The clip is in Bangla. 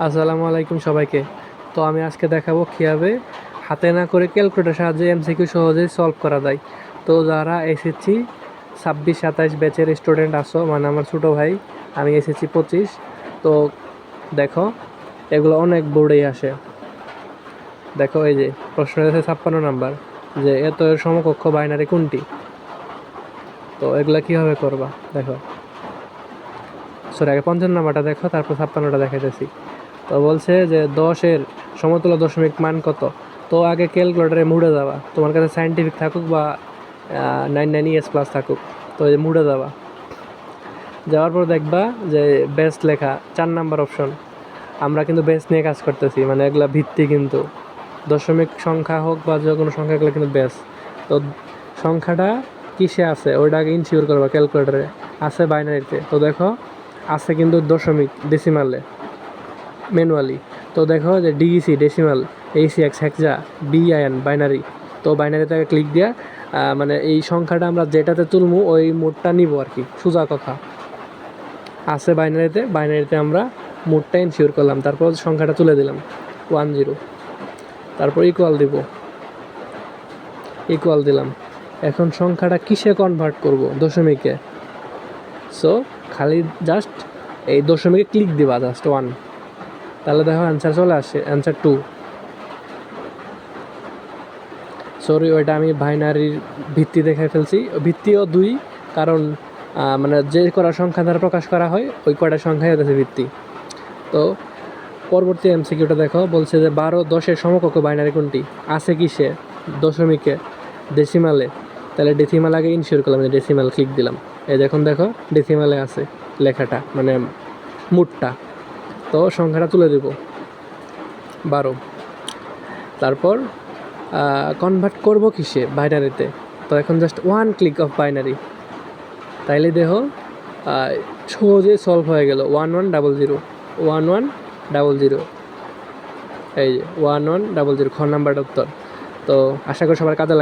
আসসালামু আলাইকুম সবাইকে। তো আমি আজকে দেখাবো কীভাবে হাতে না করে ক্যালকুলেটরের সাহায্যে এমসিকিউ সহজেই সলভ করা যায়। তো যারা এসএসসি 26-27 ব্যাচের স্টুডেন্ট আসো, মানে আমার ছোটো ভাই, আমি এসএসসি 25। তো দেখো, এগুলো অনেক বোর্ডেই আসে। দেখো এই যে প্রশ্ন আছে 56 নাম্বার, যে এত এর সমকক্ষ বাইনারি কোনটি। তো এগুলা কীভাবে করবা দেখো, সরি আগে 55 নাম্বারটা দেখো, তারপর 56টা দেখাইতেছি। তো বলছে যে 10-এর সমতুল্য দশমিক মান কত। তো আগে ক্যালকুলেটারে মুড়ে যাওয়া, তোমার কাছে সায়েন্টিফিক থাকুক বা 99ES+ থাকুক, তো এই মুড়ে যাওয়া। যাওয়ার পর দেখবা যে বেস্ট লেখা 4 নাম্বার অপশন। আমরা কিন্তু বেস্ট নিয়ে কাজ করতেছি, মানে এগুলা ভিত্তি, কিন্তু দশমিক সংখ্যা হোক বা যে কোনো সংখ্যা, এগুলো কিন্তু বেস্ট। তো সংখ্যাটা কিসে আছে ওইটা আগে ইনশিওর করবা। ক্যালকুলেটারে আছে বাইনারিতে, তো দেখো আছে কিন্তু দশমিক ডেসিমালে ম্যানুয়ালি। তো দেখো যে ডিইসি ডেসিমাল, ACX হেক্সা, BIN বাইনারি। তো বাইনারিতে ক্লিক দিয়া মানে এই সংখ্যাটা আমরা যেটাতে তুলমু ওই মোডটা নিব আর কি, সোজা কথা। আছে বাইনারিতে আমরা মোডটা ইনশিওর করলাম, তারপর সংখ্যাটা তুলে দিলাম 10, তারপর ইকুয়াল দিলাম। এখন সংখ্যাটা কিসে কনভার্ট করব? দশমিকে। সো খালি জাস্ট এই দশমিকে ক্লিক দিবা, জাস্ট 1, তাহলে দেখো অ্যান্সার চলে আসে, অ্যান্সার 2। সরি, ওইটা আমি বাইনারির ভিত্তি দেখাই ফেলছি, ভিত্তিও 2, কারণ মানে যে কটা সংখ্যা দ্বারা প্রকাশ করা হয় ওই কটা সংখ্যাই হচ্ছে ভিত্তি। তো পরবর্তী এমসিকিউটা দেখো, বলছে যে 12-10-এর সমকক্ষ বাইনারি কোনটি। আছে কিসে? দশমিকে, ডেসিমালে। তাহলে ডেসিমাল আগে ইনশিওর করলাম, যে ডেসিমাল ক্লিক দিলাম। এই দেখো ডেসিমালে আছে লেখাটা, মানে মুডটা। তো সংখ্যাটা তুলে দেব 12। তারপর কনভার্ট করব কিসে? বাইনারিতে। তো এখন জাস্ট 1 ক্লিক অফ বাইনারি, তাইলে দেখো সহজে সলভ হয়ে গেল। 1100 এই যে 1100 খ নাম্বারটা উত্তর। তো আশা করি সবার কাজে লাগবে।